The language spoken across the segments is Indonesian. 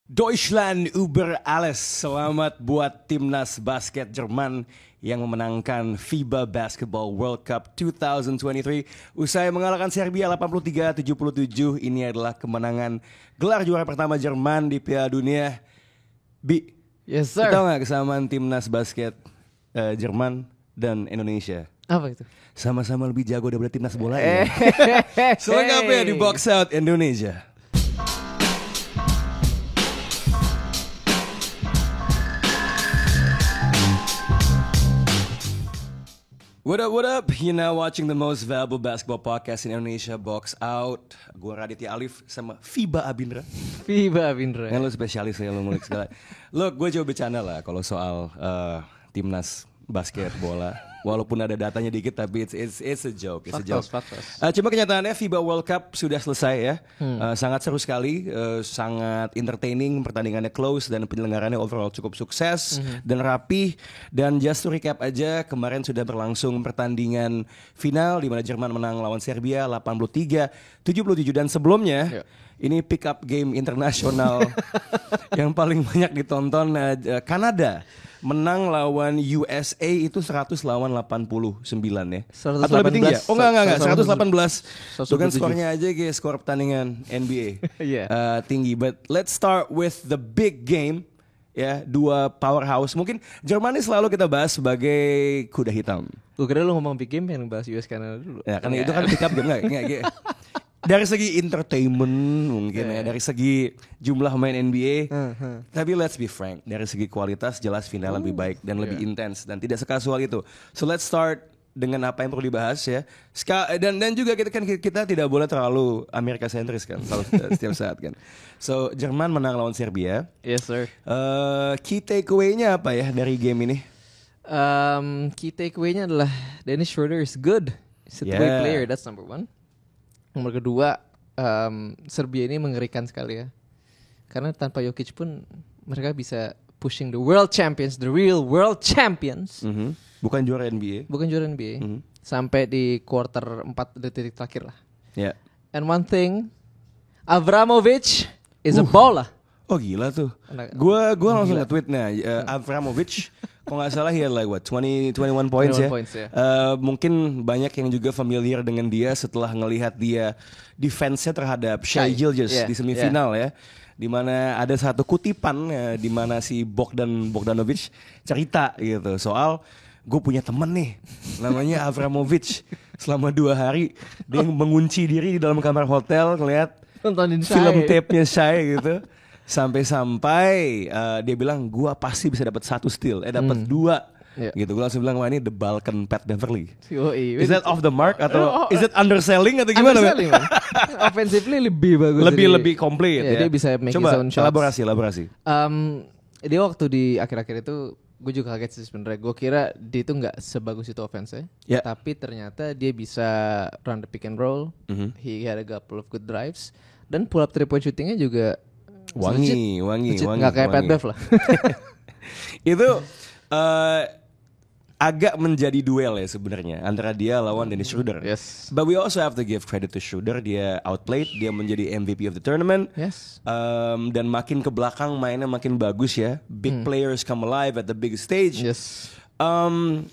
Deutschland über alles. Selamat buat timnas basket Jerman yang memenangkan FIBA Basketball World Cup 2023 usai mengalahkan Serbia 83-77. Ini adalah kemenangan gelar juara pertama Jerman di Piala Dunia. Bi, yes sir. Tahu nggak kesamaan timnas basket Jerman dan Indonesia? Apa itu? Sama-sama lebih jago daripada timnas bola ya. Selengkapnya di Box Out Indonesia. What up? You're now watching the most valuable basketball podcast in Indonesia, Box Out. Gue Raditya Alif sama Fiba Abindra. FIBA Abindra. Kan lo spesialis ya, lo ngulik segala. Lo gue coba bercanda lah kalau soal timnas basket bola. Walaupun ada datanya dikit, tapi it's a joke. Cuma kenyataannya FIBA World Cup sudah selesai ya. Sangat seru sekali, sangat entertaining, pertandingannya close dan penyelenggarannya overall cukup sukses dan rapi. Dan just to recap aja, kemarin sudah berlangsung pertandingan final di mana Jerman menang lawan Serbia 83-77 dan sebelumnya ini pick up game internasional yang paling banyak ditonton, Kanada menang lawan USA itu 100 lawan 89 ya. 118, atau lebih tinggi ya? Oh enggak 118. Itu kan 117. skornya aja kayak skor pertandingan NBA. Yeah. Tinggi. But let's start with the big game. Ya, dua powerhouse. Mungkin Jerman ini selalu kita bahas sebagai kuda hitam. Gue kira lu ngomong big game yang bahas US Canada dulu. Ya, karena itu kan pick up game enggak. Dari segi entertainment mungkin ya, dari segi jumlah pemain NBA. Tapi let's be frank, dari segi kualitas jelas final lebih baik dan lebih intens dan tidak sekasual itu. So let's start dengan apa yang perlu dibahas ya. Dan juga kita tidak boleh terlalu Amerika sentris kan setiap saat kan. So Jerman menang lawan Serbia. Yes sir. Key takeaway-nya apa ya dari game ini? Key takeaway-nya adalah Dennis Schroeder is good. He's a great player, that's number one. Nomor kedua, Serbia ini mengerikan sekali ya. Karena tanpa Jokic pun mereka bisa pushing the world champions, the real world champions. Bukan juara NBA. Bukan juara NBA. Sampai di quarter 4 detik terakhir lah. Yeah. And one thing, Avramovic is a baller. Oh gila tuh. Gua langsung nge-tweet Avramovic kalau nggak salah he had like 21 points ya. Mungkin banyak yang juga familiar dengan dia setelah ngelihat dia defense-nya terhadap Shai Gilgeous di semifinal ya. Di mana ada satu kutipan di mana si Bogdanovic cerita gitu soal gue punya temen nih namanya Avramovic. Selama 2 hari dia mengunci diri di dalam kamar hotel ngeliat film tape-nya Shai gitu. Sampai-sampai dia bilang gua pasti bisa dapat 1 steal, dapat 2 gitu. Gua langsung bilang wah ini the Balkan Pat Beverly. Is that off the mark atau is it underselling atau gimana? Underselling man. Offensively lebih bagus. Lebih komplit ya. Dia bisa make coba his own shots. elaborasi. Dia waktu di akhir-akhir itu gue juga kaget sih sebenarnya. Gue kira dia itu nggak sebagus itu offense-nya. Tapi ternyata dia bisa run the pick and roll. He had a couple of good drives dan pull up 3-point shooting-nya juga wangi. Nggak kayak Pat Bev lah. Itu agak menjadi duel ya sebenarnya antara dia lawan Dennis Schroeder. Yes. But we also have to give credit to Schroeder. Dia outplayed, dia menjadi MVP of the tournament. Yes. Dan makin ke belakang mainnya makin bagus ya. Big players come alive at the big stage. Yes.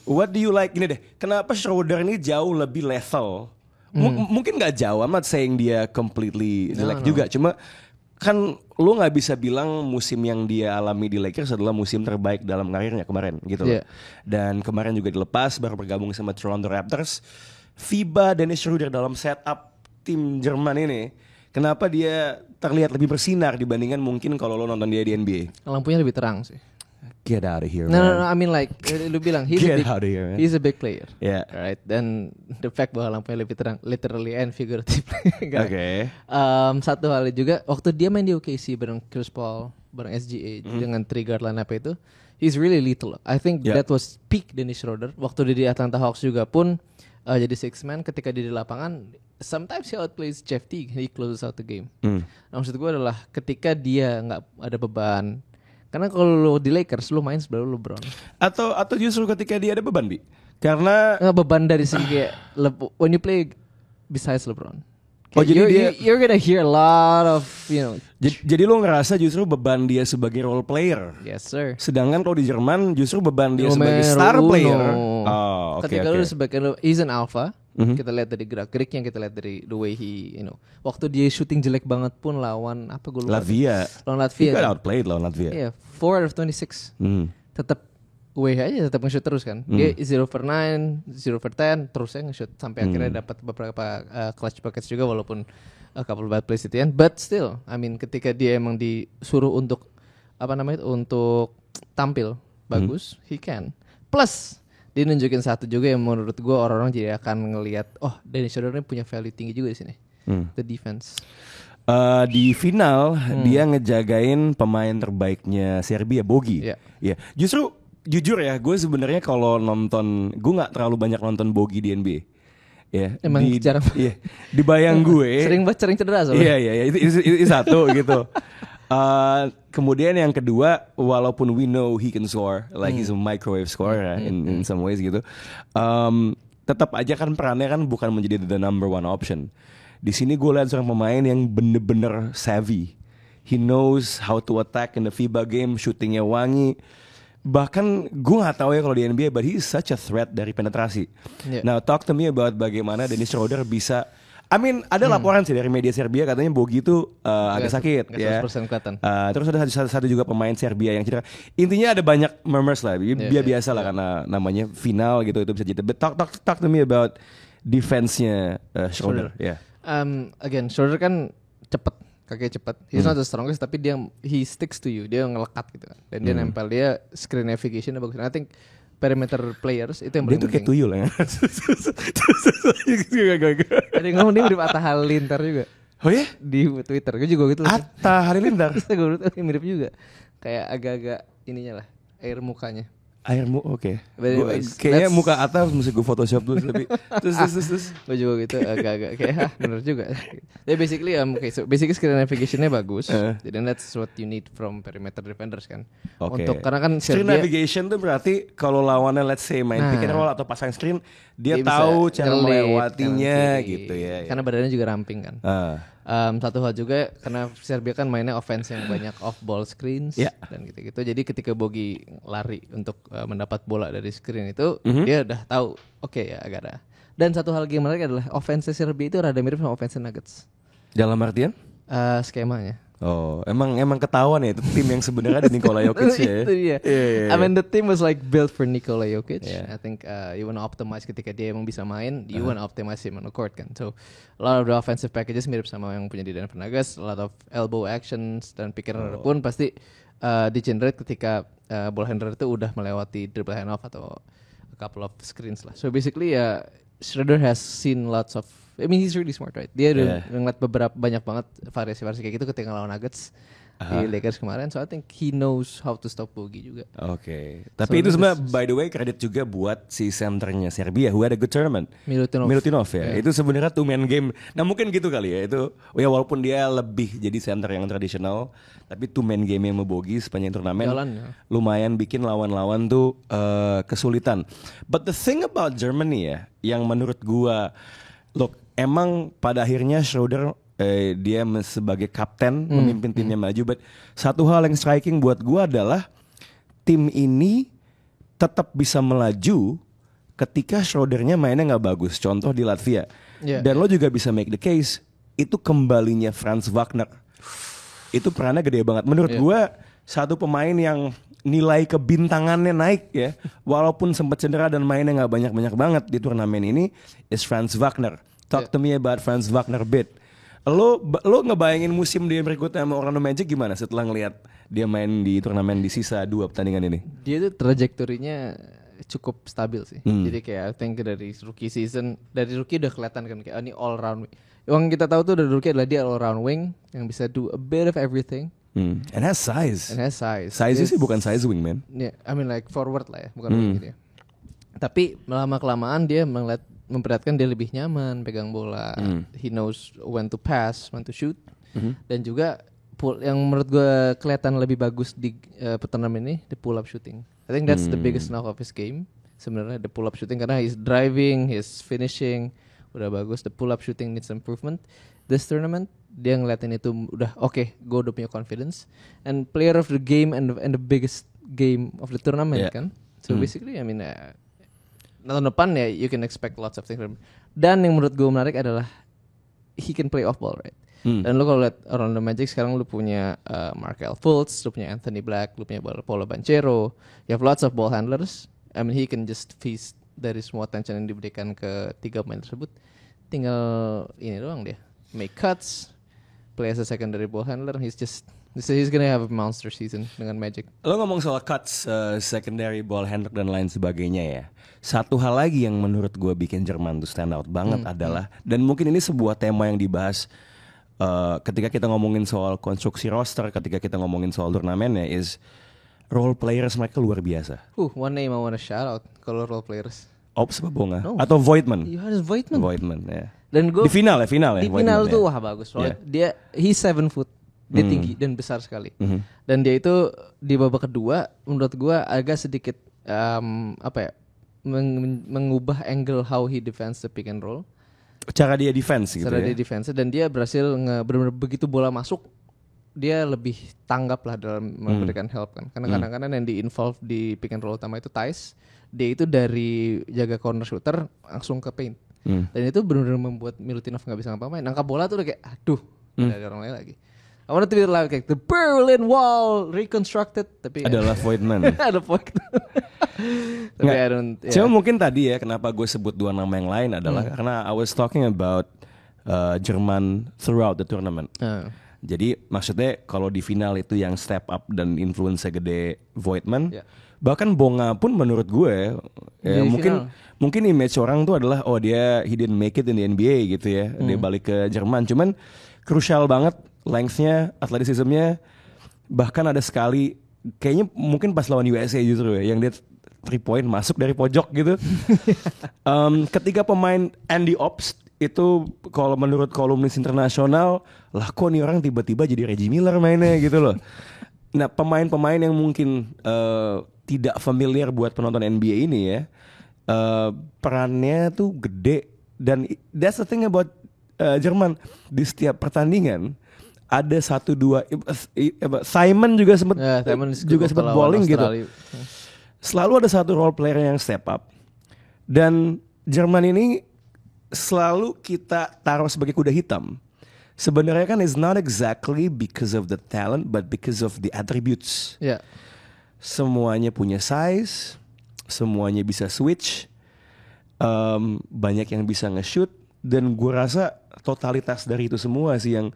What do you like? Ini deh, kenapa Schroeder ini jauh lebih level? Mungkin nggak jauh, I'm not saying dia completely jelek juga. Cuma kan lu nggak bisa bilang musim yang dia alami di Lakers adalah musim terbaik dalam karirnya kemarin gitu loh. Dan kemarin juga dilepas baru bergabung sama Toronto Raptors. FIBA Dennis Schroeder dalam setup tim Jerman ini, kenapa dia terlihat lebih bersinar dibandingkan mungkin kalau lo nonton dia di NBA? Lampunya lebih terang sih. Get out of here. No, I mean like lu bilang he's a big player. Yeah. Right. Dan the fact bahwa lampunya lebih terang literally and figuratively. Okay. Satu hal juga waktu dia main di OKC bareng Chris Paul, bareng SGA dengan 3 guard lineup itu, he's really lethal. I think that was peak Dennis Schroeder. Waktu dia di Atlanta Hawks juga pun jadi 6 man ketika dia di lapangan, sometimes he outplays Jeff Teague, he closes out the game. Nah, maksud gue adalah ketika dia nggak ada beban. Karena kalau lo di Lakers lo main sebelah LeBron. Atau justru ketika dia ada beban, Bi. Karena beban dari segi kayak when you play besides LeBron. You're gonna hear a lot of, Jadi lo ngerasa justru beban dia sebagai role player. Yes sir. Sedangkan kalau di Jerman justru beban dia sebagai star player. Ketika lo sebagai he's an alpha. Kita lihat dari gerak-geriknya, kita lihat dari the way he, waktu dia shooting jelek banget pun lawan apa gue lupa. Latvia. Lawan Latvia. He got outplayed lawan Latvia. Iya, 4 out of 26. Tetap aja tetap nge-shoot terus kan. Dia 0 for 9, 0 for 10 terus nge-shoot sampai akhirnya dapat beberapa clutch buckets juga walaupun a couple bad plays at the end. But still, I mean ketika dia emang disuruh untuk untuk tampil bagus, he can. Plus dia nunjukin satu juga yang menurut gue orang-orang jadi akan ngelihat, Dennis Schroeder ini punya value tinggi juga di sini, the defense. Di final dia ngejagain pemain terbaiknya Serbia, Bogi. Yeah. Justru jujur ya, gue sebenarnya kalau nonton, gue nggak terlalu banyak nonton Bogi di NBA. Ya, emang jarang. Iya, di bayang gue. sering cedera soalnya. Iya, itu satu gitu. Kemudian yang kedua, walaupun we know he can score, like he's a microwave scorer in some ways gitu, tetap aja kan perannya kan bukan menjadi the number one option. Di sini gue lihat seorang pemain yang bener-bener savvy. He knows how to attack in the FIBA game, shootingnya wangi. Bahkan gue nggak tahu ya kalau di NBA, but he is such a threat dari penetrasi. Now talk to me about bagaimana Dennis Schroeder bisa. Ada laporan sih dari media Serbia katanya Bogi itu agak sakit ya. Terus ada satu juga pemain Serbia yang cedera. Intinya ada banyak murmurs lah. Biasa lah karena namanya final gitu, itu bisa jadi. But talk to me about defense-nya Schroeder. Again, Schroeder kan cepet, kakinya cepet. He's not the strongest, tapi he sticks to you. Dia ngelekat gitu kan. Dan dia nempel, dia screen navigation bagus. I think perimeter players itu yang paling penting. Dia tuh kayak tuyul ya. Ada yang ngomong dia mirip Atta Halilintar juga. Oh ya? Di Twitter, gue juga gitu. Atta Halilintar? Gue mirip juga. Kayak agak-agak ininya lah, air mukanya. Oke. Kayaknya muka Atta mesti gue Photoshop dulu tapi terus. Gue juga gitu agak-agak kayak bener juga. Ya basically basically screen navigationnya bagus. Jadi that's what you need from perimeter defenders kan. Untuk karena kan screen navigation tuh berarti kalau lawannya let's say main pick and roll atau pasang screen, dia tahu cara melewatinya gitu ya. Karena badannya juga ramping kan. Satu hal juga karena Serbia kan mainnya offense yang banyak off ball screens dan gitu-gitu. Jadi ketika Bogi lari untuk mendapat bola dari screen itu, dia udah tahu ya agak ada. Dan satu hal yang menarik adalah offense Serbia itu rada mirip sama offense Nuggets. Dalam artian? Skemanya. Oh, emang ketahuan ya itu tim yang sebenarnya ada Nikola Jokic ya. Itu dia. I mean the team was like built for Nikola Jokic. I think you wanna optimize ketika dia emang bisa main, you wanna optimize him on the court kan. So a lot of the offensive packages mirip sama yang punya di Denver Nuggets, a lot of elbow actions dan pick and roll pun pasti di-generate ketika ball handler itu udah melewati dribble handoff atau a couple of screens lah. So basically Schroeder has seen lots of, he's really smart, right? Dia udah ngeliat banyak banget variasi-variasi kayak gitu ketika lawan Nuggets di Lakers kemarin. So I think he knows how to stop Bogi juga. Oke. Tapi itu sebenarnya by the way kredit juga buat si centernya Serbia who had a good tournament. Milutinov ya. Itu sebenarnya two man game. Nah mungkin gitu kali ya. Itu ya walaupun dia lebih jadi center yang tradisional, tapi two man game yang Bogi sepanjang turnamen lumayan bikin lawan-lawan tuh kesulitan. But the thing about Germany ya, yang menurut gua, look, emang pada akhirnya Schroeder dia sebagai kapten memimpin timnya maju. But satu hal yang striking buat gue adalah tim ini tetap bisa melaju ketika Schroedernya mainnya nggak bagus. Contoh di Latvia. Dan lo juga bisa make the case itu kembalinya Franz Wagner. Itu perannya gede banget. Menurut gue satu pemain yang nilai kebintangannya naik ya, walaupun sempat cedera dan mainnya nggak banyak-banyak banget di turnamen ini, is Franz Wagner. Talk to me about Franz Wagner bit. Lo ngebayangin musim dia berikutnya sama Orlando Magic gimana setelah ngelihat dia main di turnamen di sisa 2 pertandingan ini? Dia tuh trajektorinya cukup stabil sih. Jadi kayak I think dari rookie season, dari rookie udah kelihatan kan kayak ini all round. Yang kita tahu tuh dari rookie adalah dia all round wing yang bisa do a bit of everything. And has size. Size sih bukan size wing man. Yeah, I mean like forward lah ya, bukan wing gitu ya. Tapi lama kelamaan dia memperlihatkan dia lebih nyaman pegang bola. He knows when to pass, when to shoot. Dan juga yang menurut gue kelihatan lebih bagus di pertandingan ini, the pull up shooting. I think that's the biggest knock of his game. Sebenarnya the pull up shooting karena he's driving, he's finishing udah bagus. The pull up shooting needs improvement. This tournament dia ngeliatin itu udah oke, gue udah punya confidence. And player of the game and the biggest game of the tournament kan. So basically I mean tahun depan ya you can expect lots of things from him. Dan yang menurut gue menarik adalah he can play off ball, right? Dan lu kalau lihat Orlando Magic sekarang lu punya Markelle Fultz, lu punya Anthony Black, lu punya Paolo Banchero, you have lots of ball handlers. I mean he can just feast dari semua attention yang diberikan ke 3 pemain tersebut. Tinggal ini doang dia, make cuts, play as a secondary ball handler. He's gonna have a monster season dengan Magic. Lo ngomong soal cuts, secondary ball handler dan lain sebagainya ya. Satu hal lagi yang menurut gue bikin Jerman tuh stand out banget adalah, dan mungkin ini sebuah tema yang dibahas ketika kita ngomongin soal konstruksi roster, ketika kita ngomongin soal turnamennya, is role players mereka luar biasa. One name I wanna shout out kalau role players. Ops apa Bonga? No. Atau Voigtman? Johannes Voigtman. Voigtman ya. Dan gue di final ya. Di final tuh wah bagus. Dia he's 7 foot. Dia tinggi dan besar sekali. Dan dia itu di babak kedua menurut gue agak sedikit mengubah angle how he defends the pick and roll. Cara dia defense gitu. Cara dia defense dan dia berhasil benar-benar begitu bola masuk dia lebih tanggap lah dalam memberikan help kan. Karena kadang-kadang yang di-involve di pick and roll utama itu Theis. Dia itu dari jaga corner shooter langsung ke paint. Dan itu benar-benar membuat Milutinov gak bisa ngapa-ngapain. Nangkap bola tuh udah kayak aduh, ada orang lain lagi. I want to be like the Berlin Wall reconstructed, tapi adalah Voigtman. Ada Voigtman. Tapi I don't. Cuma mungkin tadi ya kenapa gue sebut 2 nama yang lain adalah karena I was talking about Jerman throughout the tournament. Jadi maksudnya kalau di final itu yang step up dan influence gede Voigtman. Bahkan Bonga pun menurut gue ya, mungkin image orang tuh adalah he didn't make it in the NBA gitu ya. Dia balik ke Jerman. Cuman crucial banget length-nya, athleticism-nya. Bahkan ada sekali kayaknya mungkin pas lawan USA justru ya, yang dia 3 point masuk dari pojok gitu. Ketika pemain Andy Ops itu kalau menurut kolumnis internasional, lah kok nih orang tiba-tiba jadi Reggie Miller mainnya gitu loh. Nah pemain-pemain yang mungkin tidak familiar buat penonton NBA ini ya, perannya tuh gede. Dan that's the thing about Jerman, di setiap pertandingan ada 1-2 Simon juga sempat bowling gitu. Selalu ada satu role player yang step up. Dan Jerman ini selalu kita taruh sebagai kuda hitam. Sebenarnya kan it's not exactly because of the talent but because of the attributes. Semuanya punya size, semuanya bisa switch, banyak yang bisa nge-shoot. Dan gue rasa totalitas dari itu semua sih yang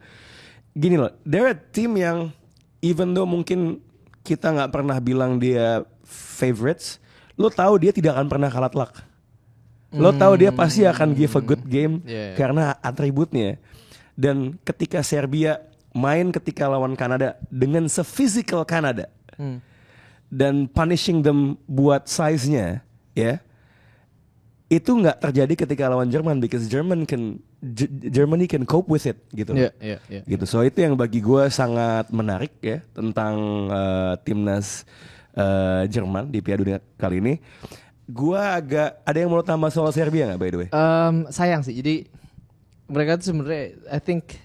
gini loh, they're a team yang even though mungkin kita nggak pernah bilang dia favorites, lo tahu dia tidak akan pernah kalah telak. Lo tahu dia pasti akan give a good game karena atributnya. Dan ketika Serbia main ketika lawan Kanada dengan se-physical Kanada dan punishing them buat size-nya, ya itu nggak terjadi ketika lawan Jerman because Germany can cope with it gitu. Gitu. So itu yang bagi gue sangat menarik ya tentang timnas Jerman di Piala Dunia kali ini. Gue agak ada yang mau tambah soal Serbia nggak by the way? Sayang sih. Jadi mereka tuh sebenarnya I think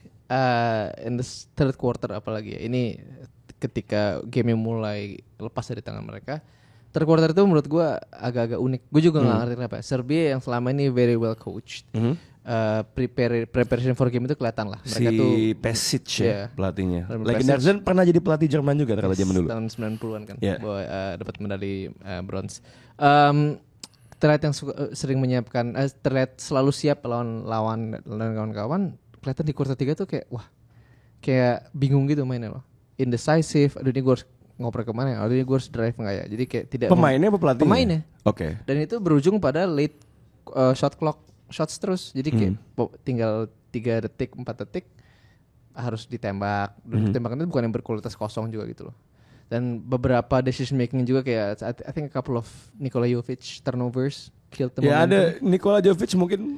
in the third quarter apalagi ya ini ketika game mulai lepas dari tangan mereka. Third quarter itu menurut gue agak-agak unik. Gue juga nggak ngerti kenapa. Serbia yang selama ini very well coached. Preparation for game itu kelihatan lah. Mereka si tuh Pesic ya pelatihnya. Legendarian pernah jadi pelatih Jerman juga kalau zaman dulu. Tahun 90-an kan. Dapat medali bronze. Terlihat yang sering menyiapkan, terlihat selalu siap lawan kawan-kawan. Kelihatan di quarter 3 tuh kayak wah, kayak bingung gitu mainnya loh. Indecisive. Aduh ini gue harus ngoper kemana ya? Aduh ini gue harus drive nggak ya? Jadi kayak tidak. Pemainnya apa pelatihnya? Pemainnya. Oke. Dan itu berujung pada late shot clock shots terus. Jadi kayak tinggal 3 detik, 4 detik harus ditembak. Tembakan itu bukan yang berkualitas kosong juga gitu loh. Dan beberapa decision making juga kayak I think a couple of Nikola Jovic turnovers killed the momentum. Ya ada Nikola Jovic mungkin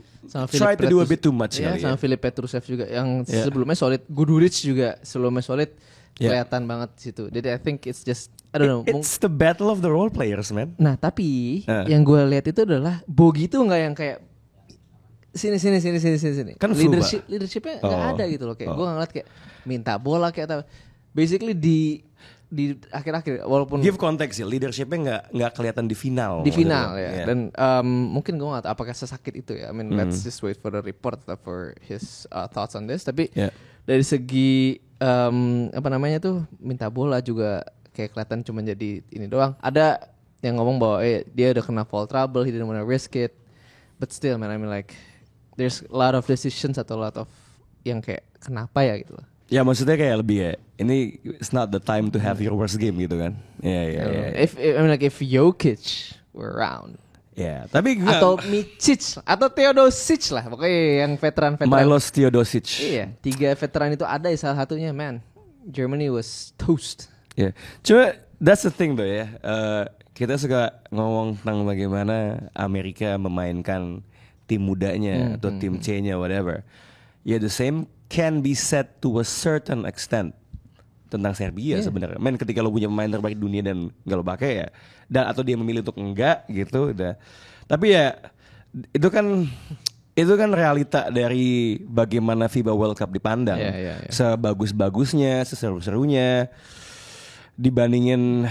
try to do a bit too much ya, sama Filip Petrusev juga yang sebelumnya solid. Guduric juga sebelumnya solid. Kelihatan banget di situ. Jadi I think it's just I don't know. It's the battle of the role players, man. Nah, tapi yang gue lihat itu adalah Bogi tuh nggak yang kayak sini. Kan leadershipnya nggak ada gitu loh. Kayak gue ngeliat kayak minta bola kayak apa. Basically di akhir-akhir walaupun give konteks ya, leadershipnya nggak kelihatan di final. Di final ya. Dan mungkin gue nggak tahu apakah sesakit itu ya. I mean let's just wait for the report for his thoughts on this. Tapi dari segi apa namanya tuh minta bola juga kayak kelihatan cuma jadi ini doang. Ada yang ngomong bahwa dia udah kena foul trouble, he didn't wanna risk it. But still man, I mean like there's a lot of decisions atau a lot of yang kayak kenapa ya gitu loh. Ya maksudnya kayak lebih ya, ini it's not the time to have your worst game gitu kan. Iya. If Jokic were around. Ya, tapi atau Micic atau Teodosic lah, pokoknya yang veteran. Milos Teodosic. Iya, 3 veteran itu ada salah satunya, man. Germany was toast. Ya, cuma that's the thing though ya. Kita suka ngomong tentang bagaimana Amerika memainkan tim mudanya atau tim C-nya whatever. Ya the same can be said to a certain extent tentang Serbia sebenarnya. Men ketika lo punya pemain terbaik dunia dan nggak lo pakai ya, dan atau dia memilih untuk enggak gitu, udah. Tapi ya itu kan realita dari bagaimana FIBA World Cup dipandang. Sebagus-bagusnya, seseru-serunya dibandingin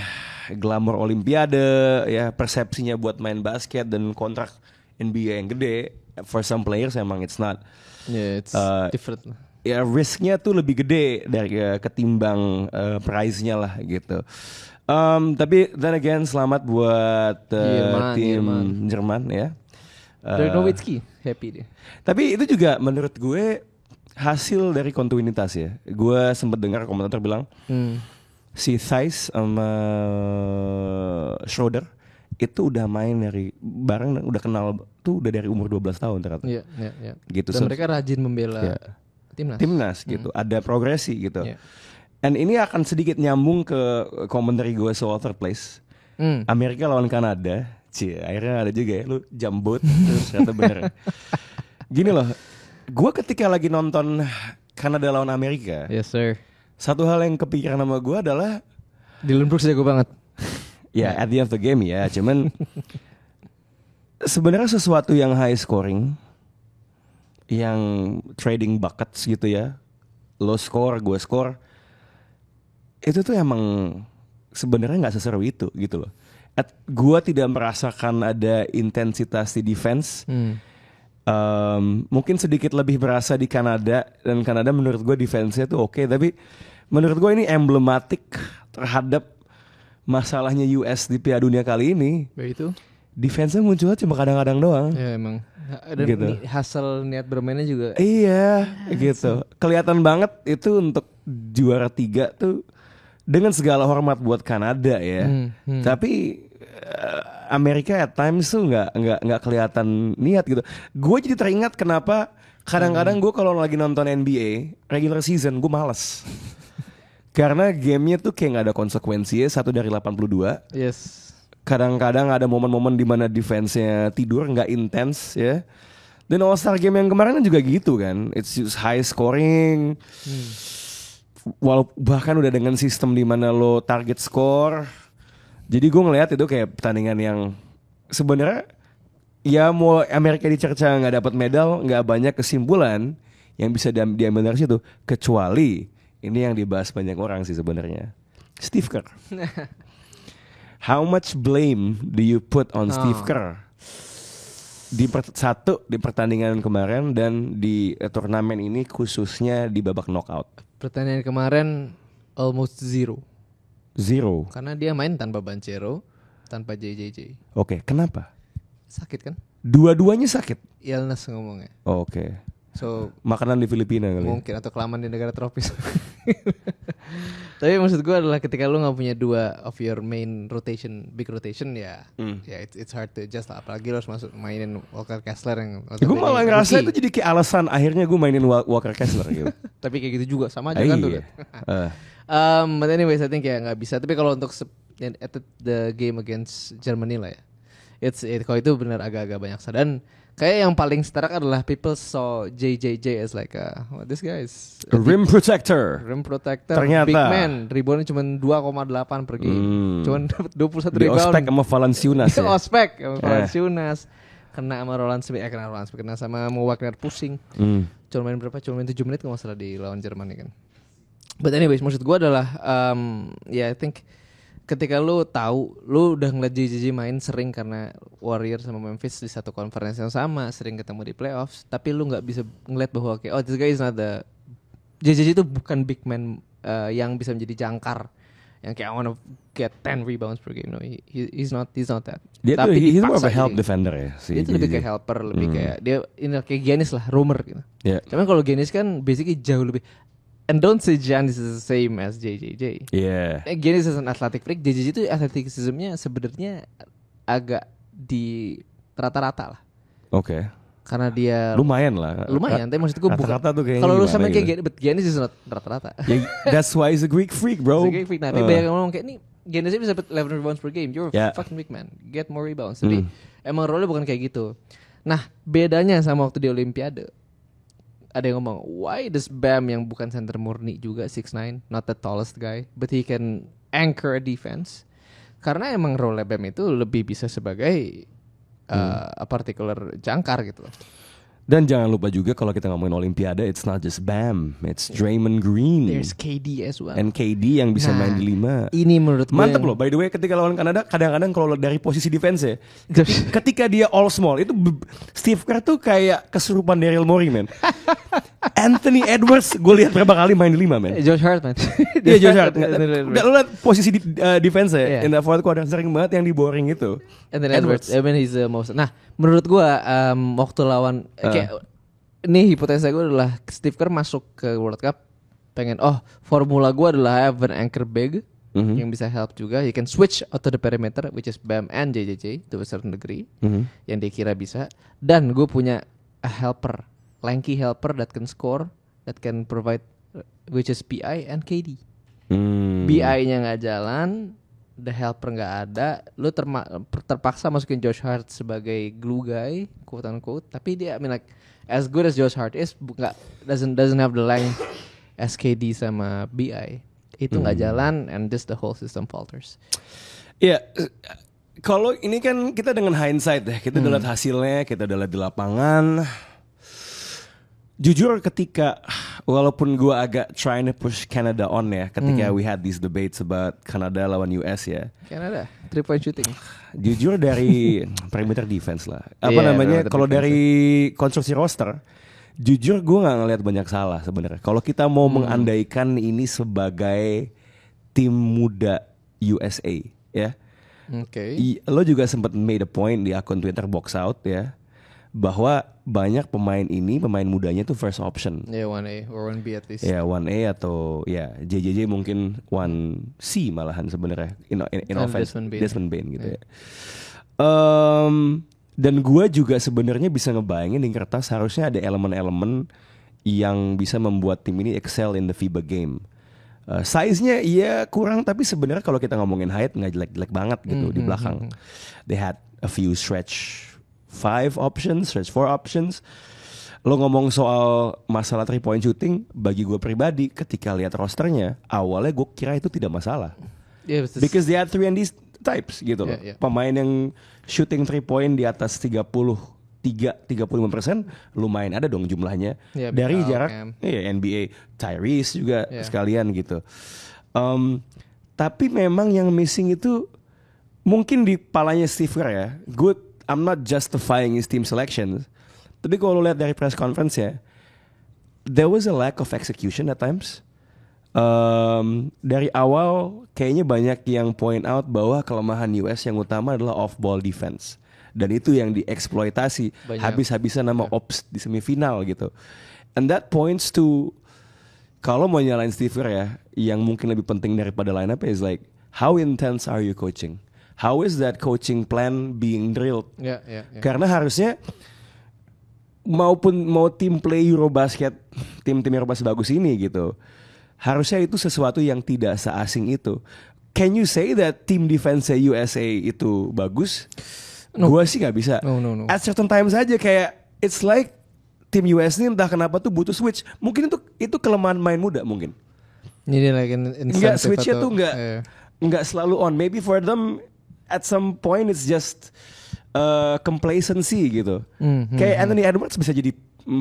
glamor Olimpiade, ya persepsinya buat main basket dan kontrak NBA yang gede. For some players emang it's not. Yeah, it's different. Ya risknya tuh lebih gede dari ketimbang prize-nya lah gitu. Tapi then again selamat buat tim Jerman ya. Dirk Nowitzki happy dia. Tapi itu juga menurut gue hasil dari kontinuitas ya. Gue sempat dengar komentator bilang si Theis sama Schroeder itu udah main dari bareng, udah kenal tuh udah dari umur 12 tahun ternyata. Iya. Gitu. Dan mereka rajin membela timnas gitu. Ada progresi gitu. And ini akan sedikit nyambung ke commentary gue soal third place. Amerika lawan Kanada. Akhirnya ada juga ya, lu jambut terus ternyata bener. Gini loh, gue ketika lagi nonton Kanada lawan Amerika, yes sir, satu hal yang kepikiran sama gue adalah Dillon Brooks jago banget. Ya at the end of the game ya, cuman sebenarnya sesuatu yang high scoring, yang trading buckets gitu ya, lo score, gue score, itu tuh emang sebenarnya nggak seseru itu gitu loh. Gue tidak merasakan ada intensitas di defense. Mungkin sedikit lebih berasa di Kanada, dan Kanada menurut gue defense-nya tuh oke, tapi menurut gue ini emblematik terhadap masalahnya US di Piala Dunia kali ini. Begitu. Defense-nya munculnya cuma kadang-kadang doang. Ya emang. Dan gitu. Hasil niat bermainnya juga. Iya, gitu. Kelihatan banget itu untuk juara 3 tuh, dengan segala hormat buat Kanada ya. Tapi Amerika at times tuh nggak kelihatan niat gitu. Gue jadi teringat kenapa kadang-kadang gue kalau lagi nonton NBA regular season gue malas. Karena gamenya tuh kayak gak ada konsekuensinya, 1 dari 82. Yes. Kadang-kadang ada momen-momen di mana defense-nya tidur, gak intens ya. Dan All-Star Game yang kemarin kan juga gitu kan. It's just high scoring. Bahkan udah dengan sistem di mana lo target score. Jadi gue ngeliat itu kayak pertandingan yang sebenarnya ya mau Amerika dicerca gak dapat medal, gak banyak kesimpulan yang bisa diambil dari situ, kecuali ini yang dibahas banyak orang sih sebenarnya, Steve Kerr. How much blame do you put on Steve Kerr di pertandingan kemarin dan di turnamen ini khususnya di babak knockout? Pertandingan kemarin almost zero. Karena dia main tanpa Banchero, tanpa JJJ. Oke, kenapa? Sakit kan? Dua-duanya sakit. Illness ngomongnya. Oke. So makanan di Filipina kali. Mungkin atau kelamaan di negara tropis. Tapi maksud gue adalah ketika lu nggak punya 2 of your main rotation, big rotation ya, ya it's hard to adjust lah. Apalagi lu harus mainin Walker Kessler yang. Gue malah ngerasa itu jadi kayak alasan akhirnya gue mainin Walker Kessler gitu. Tapi kayak gitu juga sama aja kan tuh. But anyways, I think ya nggak bisa. Tapi kalau untuk the game against Germany lah ya, kalau itu benar agak-agak banyak dan kayak yang paling stark adalah people saw JJJ as like this guy is rim protector. Ternyata big man, reboundnya cuma 2,8 per game. Cuma dapat 21 rebound. Ospek sama Valanciunas ya. Ospek sama Valanciunas. kena sama Roland Smith, kena sama Mo Wagner pusing. Cuma main 7 menit kalau nggak salah di lawan Jerman kan. But anyways, maksud gue adalah I think ketika lu tahu lu udah ngeliat JJJ main sering karena Warriors sama Memphis di satu conference yang sama, sering ketemu di playoffs, tapi lu nggak bisa ngeliat bahwa this guy is not the JJJ itu bukan big man yang bisa menjadi jangkar yang kayak I wanna get 10 rebounds per game. No, he's not that. Dia tuh he's more of a help defender ya. Dia tuh lebih kayak helper, lebih kayak dia ini kayak Giannis lah, roamer gitu. Yeah. Cuman kalau Giannis kan basically jauh lebih. And don't say Giannis is the same as JJJ. Yeah. Giannis is an athletic freak. JJJ itu athleticismnya sebenarnya agak di rata-rata lah. Oke. Karena dia lumayan lah. Lumayan, tapi maksudku rata-rata tuh kayaknya. Kalau lu sama kayak Giannis is not rata-rata. Yeah, that's why he's a Greek freak, bro. He's a Greek freak. Nah, tapi banyak ngomong kayak ini Giannis bisa dapat 11 rebounds per game. You're a fucking big man. Get more rebounds. Jadi emang role-nya bukan kayak gitu. Nah, bedanya sama waktu di Olimpiade. Ada yang ngomong, why does Bam yang bukan center murni juga 6'9", not the tallest guy, but he can anchor a defense? Karena emang role Bam itu lebih bisa sebagai a particular jangkar gitu. Dan jangan lupa juga kalau kita ngomongin Olimpiade, it's not just Bam, it's Draymond Green. There's KD as well. And KD yang bisa main di 5. Ini menurut gue mantep loh. By the way, ketika lawan Kanada, kadang-kadang kalau dari posisi defense ya, ketika dia all small, itu Steve Kerr tuh kayak kesurupan Daryl Morey, man. Anthony Edwards, gue lihat berapa kali main di 5, man. Josh Hart, man. Iya, Josh Hart. Lo lihat posisi defense ya, in the fourth quarter sering banget yang di boring itu. Anthony Edwards. I mean, he's the most. Nah, menurut gue waktu lawan kayak ini hipotesa gue adalah Steve Kerr masuk ke World Cup pengen formula gue adalah have an anchor big yang bisa help juga. He can switch out to the perimeter which is Bam and JJJ to a certain degree yang dia kira bisa. Dan gue punya a helper, lanky helper that can score, that can provide, which is BI and KD. BI-nya nggak jalan, the helper nggak ada, lu terpaksa masukin Josh Hart sebagai glue guy, quote unquote. Tapi dia, I mean like as good as Josh Hart is, doesn't have the length as KD sama BI. Itu nggak jalan, and the whole system falters. Iya, kalau ini kan kita dengan hindsight ya, kita udah lihat hasilnya, kita udah lihat di lapangan. Jujur ketika walaupun gue agak trying to push Canada on ya, ketika we had these debates about Canada lawan US ya. Canada 3-point shooting. Jujur dari perimeter defense lah. Namanya kalau dari konstruksi roster, jujur gue nggak ngelihat banyak salah sebenarnya. Kalau kita mau mengandaikan ini sebagai tim muda USA ya. Oke. Lo juga sempat made a point di akun Twitter Box Out ya, bahwa banyak pemain mudanya tuh first option. Ya, 1A or 1B at least. Ya, 1A atau ya JJJ mungkin 1C malahan sebenarnya in offense. Desmond Bane gitu ya. Dan gue juga sebenarnya bisa ngebayangin di kertas harusnya ada elemen-elemen yang bisa membuat tim ini excel in the FIBA game. Size-nya iya kurang, tapi sebenarnya kalau kita ngomongin height nggak jelek-jelek banget gitu di belakang. They had a few stretch 5 options, stretch 4 options. Lo ngomong soal masalah 3-point shooting, bagi gue pribadi ketika lihat rosternya, awalnya gue kira itu tidak masalah. Because they had 3&D types gitu loh. Pemain yang shooting 3-point di atas 35%, lumayan ada dong jumlahnya. Dari jarak NBA, Tyrese juga sekalian gitu. Tapi memang yang missing itu mungkin di palanya Steve Kerr ya. I'm not justifying his team selection, tapi kalau lihat dari press conference ya, there was a lack of execution at times. Dari awal kayaknya banyak yang point out bahwa kelemahan US yang utama adalah off-ball defense, dan itu yang dieksploitasi habis-habisan sama Ops di semifinal gitu. And that points to, kalau mau nyalain Steve Kerr ya, yang mungkin lebih penting daripada lineup is like how intense are you coaching? How is that coaching plan being drilled? Karena harusnya mau tim play Eurobasket, tim Eurobasket bagus ini gitu, harusnya itu sesuatu yang tidak seasing itu. Can you say that tim defense USA itu bagus? No. Gua sih nggak bisa. No. At certain times aja kayak it's like tim US ini entah kenapa tuh butuh switch. Mungkin itu kelemahan main muda mungkin. Jadi like nggak switchnya tuh nggak selalu on. Maybe for them at some point it's just complacency gitu. Kayak Anthony Edwards bisa jadi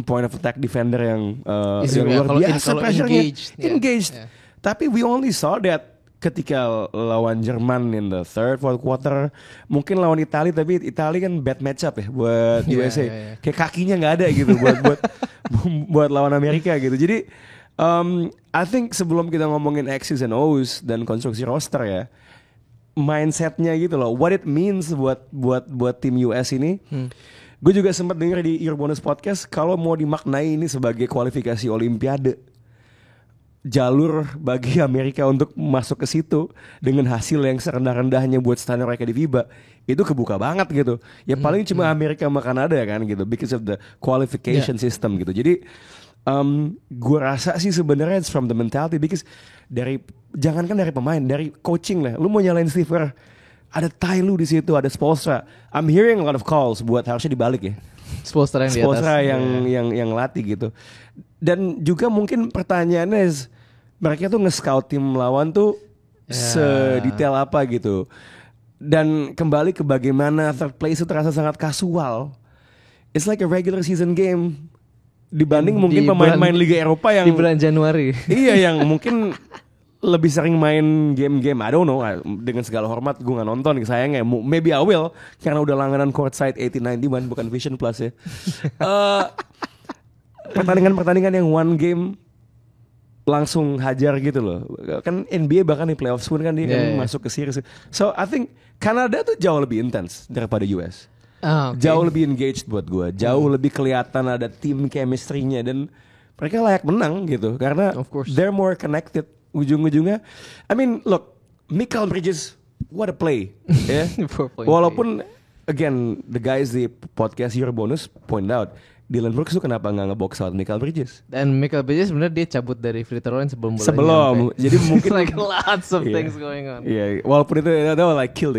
point of attack defender yang luar biasa, pressure-nya engaged. Yeah. Tapi we only saw that ketika lawan Jerman in the third, fourth quarter, mungkin lawan Italia, tapi Italia kan bad matchup ya buat USA. Yeah. Kayak kakinya nggak ada gitu buat lawan Amerika gitu. Jadi I think sebelum kita ngomongin X's and O's dan konstruksi roster ya, mindsetnya gitu loh, what it means buat tim US ini. Gue juga sempat denger di Your Bonus Podcast kalau mau dimaknai ini sebagai kualifikasi Olimpiade, jalur bagi Amerika untuk masuk ke situ dengan hasil yang serendah-rendahnya buat standar mereka di FIBA itu kebuka banget gitu. Ya paling cuma Amerika sama Kanada kan gitu, because of the qualification system gitu. Jadi gue rasa sih sebenarnya it's from the mentality, because jangankan dari pemain, dari coaching lah. Lu mau nyalain Steve Kerr, ada Ty Lue di situ, ada Spoelstra. I'm hearing a lot of calls buat harusnya dibalik ya. Spoelstra yang di atas. yang latih gitu. Dan juga mungkin pertanyaannya mereka tuh nge-scout tim lawan tuh sedetail apa gitu. Dan kembali ke bagaimana third place itu terasa sangat kasual. It's like a regular season game dibanding mungkin pemain-pemain Liga Eropa yang di bulan Januari. Iya, yang mungkin lebih sering main game-game. I don't know, dengan segala hormat gue gak nonton, sayangnya. Maybe I will, karena udah langganan courtside 80-91 bukan Vision Plus ya. Pertandingan-pertandingan yang one game langsung hajar gitu loh. Kan NBA bahkan di playoffs pun kan dia kan masuk ke series. So I think Kanada tuh jauh lebih intens daripada US. Jauh lebih engaged buat gue. Jauh lebih kelihatan ada team chemistry-nya. Dan mereka layak menang gitu, karena they're more connected. Ujung-ujungnya, I mean look, Mikal Bridges, what a play. Yeah? Walaupun again the guys di podcast Your Bonus point out, Dylan Brooks tuh kenapa nggak ngebox out Mikal Bridges? Dan Mikal Bridges sebenarnya dia cabut dari free throw line sebelum jadi mungkin like lots of things going on. Iya, walaupun itu like kill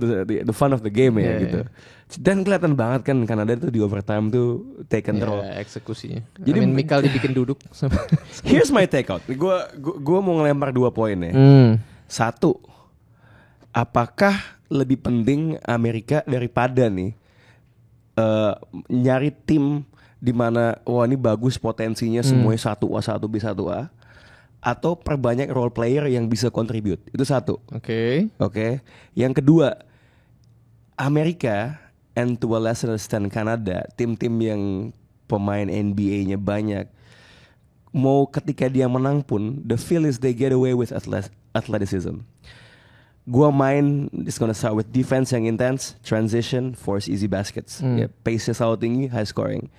the fun of the game ya gitu. Dan kelihatan banget kan Kanada tuh di overtime tuh take control. Eksekusinya. Jadi Mikal dibikin duduk. Here's my take out. Gue mau ngelempar 2 poin ya. 1, apakah lebih penting Amerika daripada nih nyari tim di mana wah ini bagus potensinya semuanya 1A 1B 1A, atau perbanyak role player yang bisa contribute? Itu 1. Oke. Yang kedua, Amerika and to a lesser extent Kanada, tim-tim yang pemain NBA-nya banyak, mau ketika dia menang pun the feel is they get away with athleticism. Gua main, it's gonna start with defense yang intense, transition, force easy baskets. Pace-nya selalu tinggi, high scoring.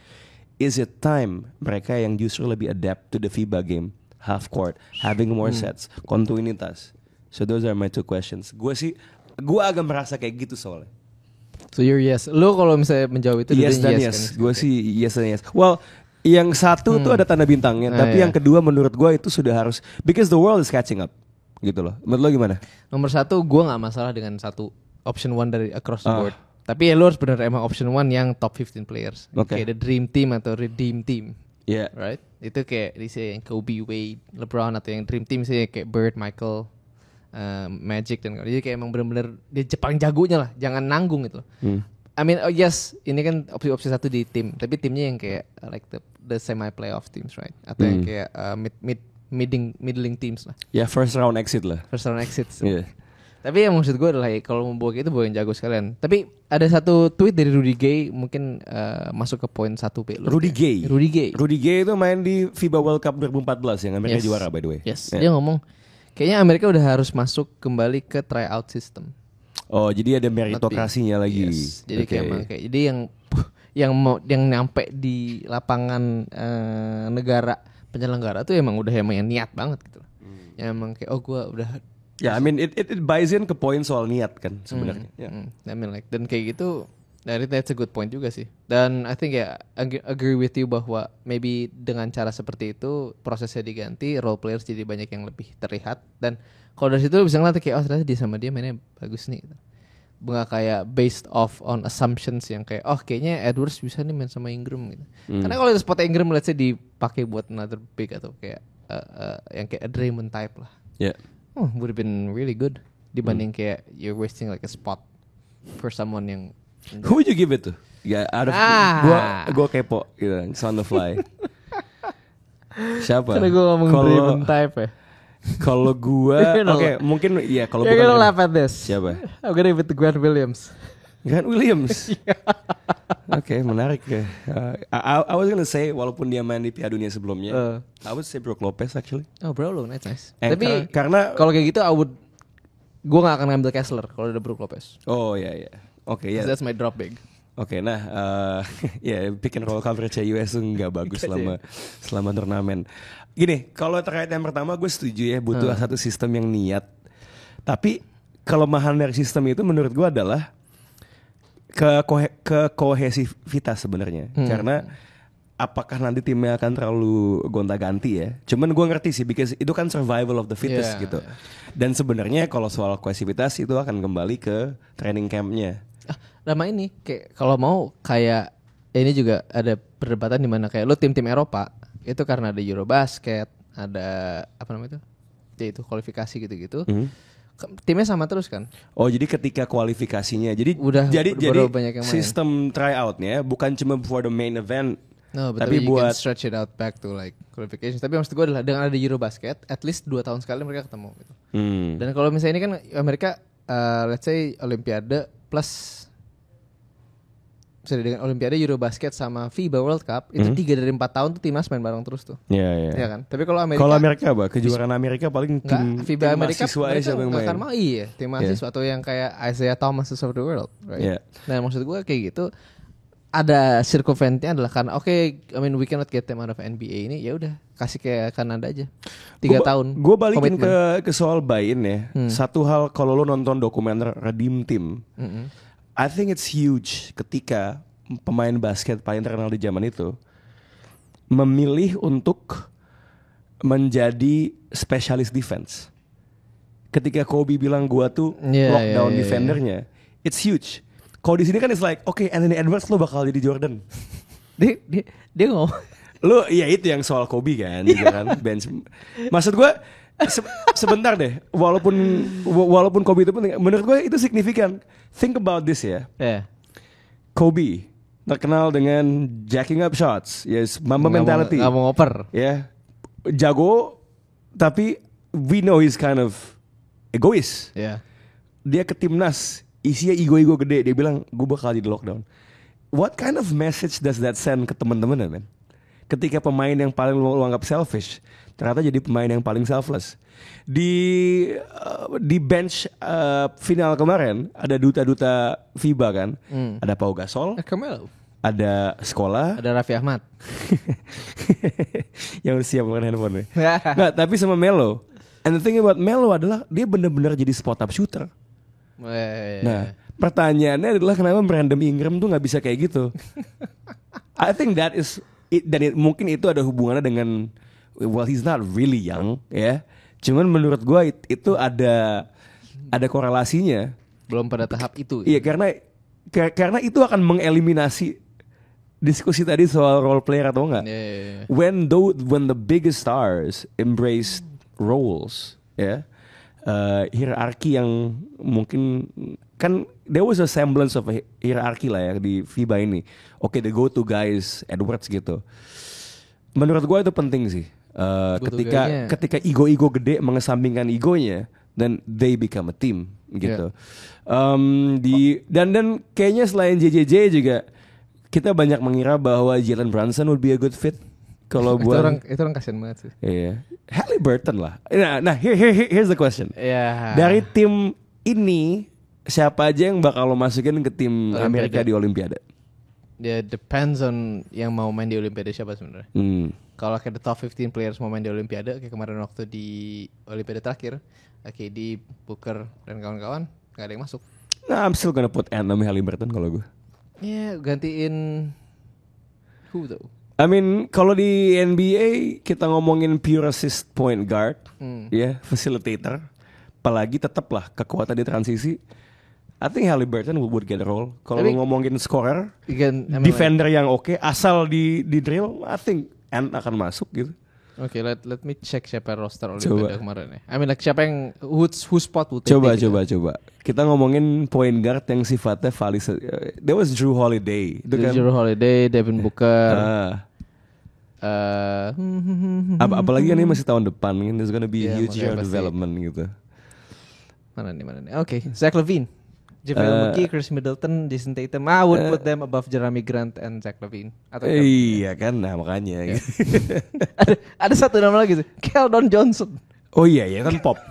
Is it time mereka yang justru lebih adapt to the FIBA game, half court, having more sets, kontinuitas? So those are my 2 questions. Gua agak merasa kayak gitu soalnya. So you're yes. Lo kalau misalnya menjawab itu yes dan yes. Gue sih yes dan yes. Well, yang satu tuh ada tanda bintangnya, tapi yang kedua menurut gue itu sudah harus, because the world is catching up. Gitu loh. Menurut lo gimana? Nomor 1, gue gak masalah dengan option 1 dari across the board. Tapi ya lo harus bener emang option 1 yang top 15 players. Kayak the dream team atau redeem team. Right? Itu kayak yang Kobe, Wade, LeBron, atau yang dream team sih kayak Bird, Michael, Magic, dan jadi kayak emang bener-bener dia paling jagonya lah. Jangan nanggung gitu. I mean, yes, ini kan opsi 1 di tim, tapi timnya yang kayak like the semi playoff teams, right? Atau yang kayak middling teams lah. First round exit lah. Tapi yang maksud gue adalah kalau mau bawa itu bawa yang jago sekalian. Tapi ada satu tweet dari Rudy Gay, mungkin masuk ke poin 1B. Rudy Gay itu main di FIBA World Cup 2014 yang Amerika juara by the way. Dia ngomong kayaknya Amerika udah harus masuk kembali ke tryout system. Oh, jadi ada meritokrasinya lagi. Jadi kayak jadi yang nyampe di lapangan negara penyelenggara tuh emang udah yang niat banget gitu. Yang emang kayak gue udah. I mean it buys in ke poin soal niat kan sebenarnya. I mean like, dan kayak gitu. That's a good point juga sih. Dan I think agree with you bahwa maybe dengan cara seperti itu prosesnya diganti, role players jadi banyak yang lebih terlihat. Dan kalau dari situ bisa ngeliat kayak ternyata dia sama dia mainnya bagus nih gitu. Nggak kayak based off on assumptions yang kayak kayaknya Edwards bisa nih main sama Ingram gitu. Karena kalau spot Ingram let's say dipakai buat another big atau kayak yang kayak a Draymond type lah. Would have been really good dibanding kayak you're wasting like a spot for someone yang Who would you give it to? Ya, gua kepo gitu, on the fly. Siapa? Karena gue ngomong Draven type ya. Kalau gue, mungkin ya kalau bukan. You're gonna laugh at this. Siapa? I'm gonna give it to Grant Williams. Grant Williams. Oke, menarik ya. I was gonna say walaupun dia main di Piala Dunia sebelumnya, I would say Brook Lopez actually. Oh bro, nice. Tapi karena kalau kayak gitu, gue nggak akan ngambil Kessler kalau ada Brook Lopez. Oh ya. Oke ya. That's my drop big. Oke, nah, pick and roll coverage US tuh nggak bagus selama turnamen. Gini, kalau terkait yang pertama gue setuju ya, butuh satu sistem yang niat. Tapi kelemahan dari sistem itu menurut gue adalah ke kohesivitas sebenarnya. Karena apakah nanti timnya akan terlalu gonta-ganti ya? Cuman gue ngerti sih, because itu kan survival of the fittest gitu. Dan sebenarnya kalau soal kohesivitas itu akan kembali ke training campnya. Lama ini kayak kalau mau kayak ini juga ada perdebatan di mana kayak lo tim-tim Eropa itu karena ada Eurobasket, ada apa namanya itu? Ya itu kualifikasi gitu-gitu. Timnya sama terus kan? Oh, jadi ketika kualifikasinya jadi banyak yang main. Sistem tryoutnya bukan cuma for the main event. No, tapi buat can stretch it out back to like qualification. Tapi maksud gue adalah dengan ada Eurobasket, at least 2 tahun sekali mereka ketemu gitu. Dan kalau misalnya ini kan Amerika let's say Olimpiade plus dengan Olimpiade, Eurobasket sama FIBA World Cup itu 3 dari 4 tahun tuh timnas main bareng terus tuh. Iya kan. Tapi kalau Amerika apa? Kejuaraan Amerika paling tim FIBA tim Amerika mahasiswa yang main. Kan mau tim mahasiswa atau yang kayak Isaiah Thomas of the world, right? Nah maksud gue kayak gitu ada circumventnya adalah karena we cannot get them out of NBA ini, ya udah kasih kayak Kanada aja 3 tahun. Gue balikin ke soal buy-in ya. Satu hal kalau lo nonton dokumenter Redeem Team, I think it's huge ketika pemain basket paling terkenal di zaman itu memilih untuk menjadi spesialis defense. Ketika Kobe bilang gua tuh lockdown defendernya, it's huge. Kalau di sini kan it's like, Anthony Edwards lo bakal jadi Jordan. Dia ngomong. Lo ya itu yang soal Kobe kan, gitu kan bench. Maksud gua sebentar deh, walaupun Kobe itu penting, menurut gue itu signifikan. Think about this ya. Kobe terkenal dengan jacking up shots, yes, Mamba mentality. Nggak mau ngoper. Ya, jago, tapi we know he's kind of egois. Dia ke timnas, isinya ego gede. Dia bilang, gue bakal di lockdown. What kind of message does that send ke teman-teman, man? Ketika pemain yang paling lu anggap selfish ternyata jadi pemain yang paling selfless. Di bench final kemarin ada duta-duta FIBA kan. Ada Pau Gasol, ada Sekolah, ada Raffi Ahmad. Yang siap makan handphone. Nggak, tapi sama Melo. And the thing about Melo adalah dia benar-benar jadi spot up shooter. Nah, pertanyaannya adalah kenapa Brandon Ingram tuh nggak bisa kayak gitu? I think that is mungkin itu ada hubungannya dengan he's not really young ya. Cuman menurut gue itu ada korelasinya. Belum pada tahap itu. Iya, karena itu akan mengeliminasi diskusi tadi soal role player atau enggak. When the biggest stars embrace roles, hierarki yang mungkin kan there was a semblance of a hierarchy lah ya di FIBA ini. The go-to guys Edwards gitu. Menurut gue itu penting sih. Ketika ego gede mengesampingkan egonya, then they become a team gitu. Dan kayaknya selain JJJ juga kita banyak mengira bahwa Jalen Brunson would be a good fit. Kalau buat itu orang kasian banget sih. Iya, Halliburton lah. Nah, here's the question. Dari tim ini siapa aja yang bakal lo masukin ke tim Amerika di Olimpiade? Depends on yang mau main di Olimpiade siapa sebenarnya. Kalau kayak the top 15 players mau main di Olimpiade, kayak kemarin waktu di Olimpiade terakhir, KD, Booker dan kawan-kawan, nggak ada yang masuk. Nah, I'm still gonna put Anthony Halliburton kalau gue. Gantiin who though? I mean, kalau di NBA kita ngomongin pure assist point guard, facilitator, apalagi tetaplah kekuatan di transisi. I think Halliburton would get a role. Kalau ngomongin scorer, defender yang oke, asal di drill, I think Ant akan masuk gitu. Oke, let me check siapa roster Olimpiade kemarin ya. I mean like siapa yang who spot would take coba. Kita ngomongin point guard yang sifatnya valid. There was Drew Holiday, itu kan? Drew Holiday, Devin Booker. Apalagi kan ini masih tahun depan kan, there's gonna be huge year development gitu. Mana nih? Oke, Zach LaVine, JaVale McGee, Chris Middleton, Jason Tatum. I would put them above Jeremy Grant and Zach LaVine. Iya kan, nah makanya. Yeah. ada satu nama lagi tuh, Keldon Johnson. Oh iya kan Pop.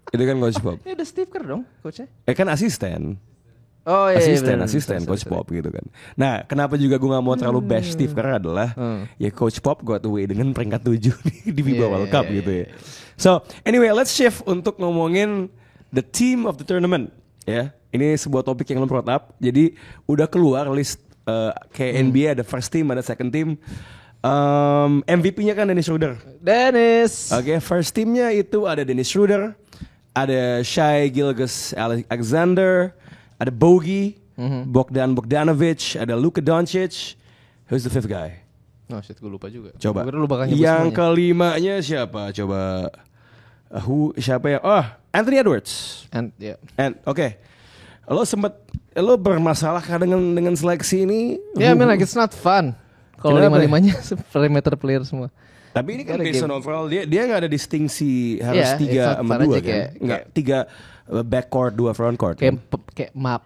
Itu kan Coach Pop. Ya udah Steve Kerr dong, coachnya. Kan asisten. Oh iya, asisten Coach Pop gitu kan. Nah, kenapa juga gue gak mau terlalu bash Steve Kerr adalah ya Coach Pop got away dengan peringkat 7 di FIBA World Cup gitu ya. So anyway, let's shift untuk ngomongin the team of the tournament ya. Ini sebuah topik yang lo brought up. Jadi udah keluar list kayak NBA ada first team, ada second team. MVP-nya kan Dennis Schroeder. Oke, first teamnya itu ada Dennis Schroeder, ada Shai Gilgeous-Alexander, ada Bogey, Bogdan Bogdanovic, ada Luka Doncic. Who's the fifth guy? Oh shit, gue lupa juga. Coba. Yang kelimanya siapa? Coba. Siapa ya? Oh, Anthony Edwards. Oke. Lo bermasalah dengan seleksi ini? I mean like it's not fun. Kalau 5-5-nya perimeter player semua. Tapi ini kan based on overall dia nggak ada distingsi harus 3 sama 2 kan? Nggak 3 backcourt 2 frontcourt. Kayak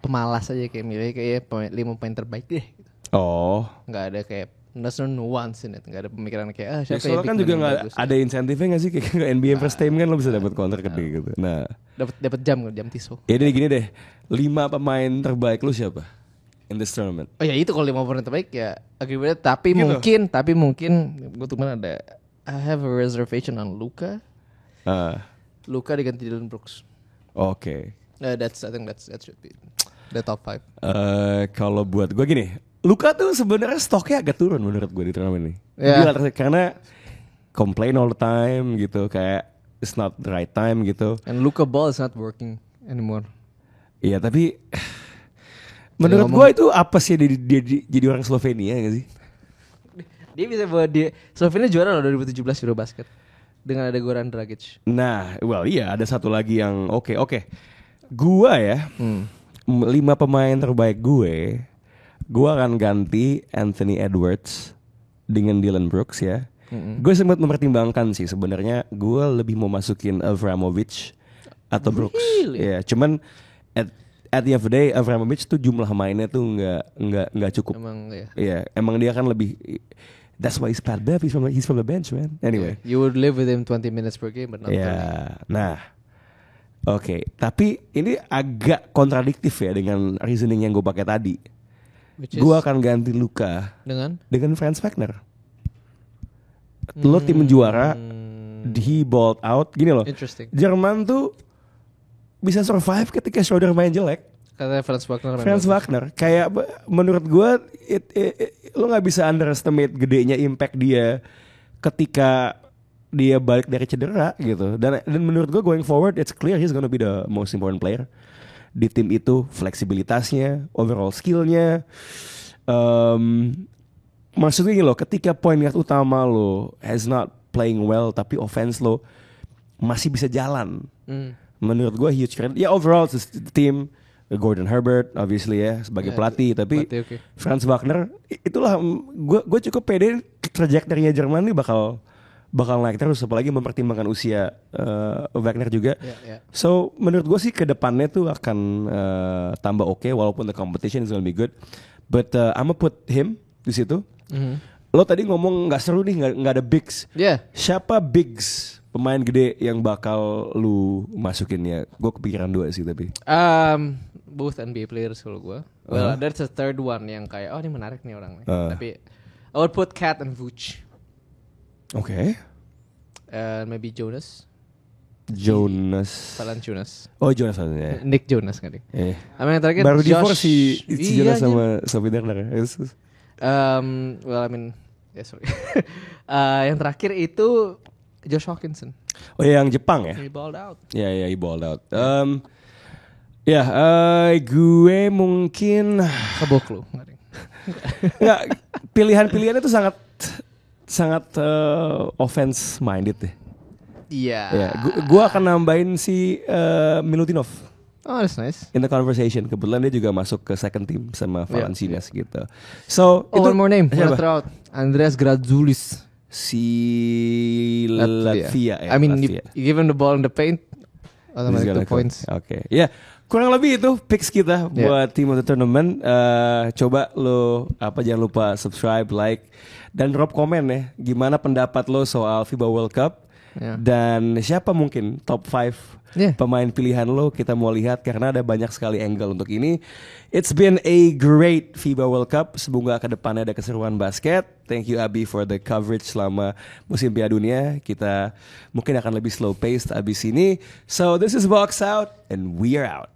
pemalas aja kayak milih kayak 5 pemain terbaik deh. Oh. Nggak ada kayak there's no nuance in it. Nggak ada pemikiran kayak siapa ya kan juga nggak ada insentifnya nggak sih kayak nggak NBA first time kan lo bisa dapat kontrak gede gitu. Nah. Dapat jam tisu. Ya jadi gini deh, 5 pemain terbaik lu siapa in this tournament? Oh ya itu kalau 5 pemain terbaik ya agree with it. Tapi mungkin gue tuh ada I have a reservation on Luka. Luka diganti Dillon Brooks. Oke. I think that should be the top 5. Kalau buat gue gini, Luka tuh sebenarnya stoknya agak turun menurut gue di turnamen ini. Karena complain all the time gitu, kayak it's not the right time gitu. And Luka ball is not working anymore. Iya tapi menurut gue itu apa sih dia jadi orang Slovenia gak sih? Dia bisa buat Slovenia juara loh 2017 Eurobasket dengan ada Goran Dragic. Nah, ada satu lagi yang oke. Gua ya 5 pemain terbaik gue akan ganti Anthony Edwards dengan Dillon Brooks ya. Gue sempat mempertimbangkan sih sebenarnya gue lebih mau masukin Avramovic atau Brooks. Ya, cuman at the end of the day Avramovic tuh jumlah mainnya tuh nggak cukup. Emang dia kan lebih. That's why he's bad. He's from the bench, man. Anyway, you would live with him 20 minutes per game, but not 20. Nah, oke. Tapi ini agak kontradiktif ya dengan reasoning yang gue pakai tadi. Gue akan ganti Luka dengan Franz Wagner. Lo tim juara, he balled out. Gini loh, Jerman tuh bisa survive ketika Schroeder main jelek. Katanya Franz Wagner. Kayak menurut gue, lo nggak bisa underestimate gedenya impact dia ketika dia balik dari cedera gitu. Dan menurut gue going forward, it's clear he's gonna be the most important player di tim itu. Fleksibilitasnya, overall skillnya. Maksudnya gini loh, ketika point guard utama lo has not playing well, tapi offense lo masih bisa jalan. Menurut gue huge credit. Ya overall team. Gordon Herbert obviously ya sebagai pelatih, tapi Franz Wagner itulah gue cukup pede trajektorinya Jerman nih bakal naik terus, apalagi mempertimbangkan usia Wagner juga. So menurut gue sih ke depannya tuh akan tambah oke, walaupun the competition is gonna be good, but I'ma put him di situ. Lo tadi ngomong nggak seru nih, nggak ada bigs. Siapa bigs pemain gede yang bakal lu masukin ya? Gue kepikiran 2 sih tapi. Both NBA players kalau gue. Well, there's a third one yang kayak ini menarik nih orangnya. Tapi I would put Cat and Vooch. Okay. Maybe Jonas. Valanciunas. Oh Jonas ya. Nick Jonas kan. Yang terakhir baru divorce si Jonas sama Sophie Turner. Well I mean sorry. Yang terakhir itu Josh Hawkinson. Oh yang Jepang ya? He balled out. Ya he balled out. Gue mungkin kebok lu. Nggak, pilihan-pilihannya tuh sangat offense minded deh. Iya. Yeah. Gua akan nambahin si Milutinov. Oh, that's nice. In the conversation, kebetulan dia juga masuk ke second team sama Valanciunas gitu. So, itu one more name, throw out. Andreas Grazoulis. Si Latvia ya. I mean, you give him the ball in the paint, automatic 2 points. Oke. Ya, kurang lebih itu picks kita buat Team of the Tournament. Coba lo jangan lupa subscribe, like, dan drop komen ya. Gimana pendapat lo soal FIBA World Cup? Dan siapa mungkin top 5 pemain pilihan lo, kita mau lihat karena ada banyak sekali angle untuk ini. It's been a great FIBA World Cup. Semoga ke depannya ada keseruan basket. Thank you Abi for the coverage selama musim Piala Dunia. Kita mungkin akan lebih slow paced abis ini. So this is Box Out and we are out.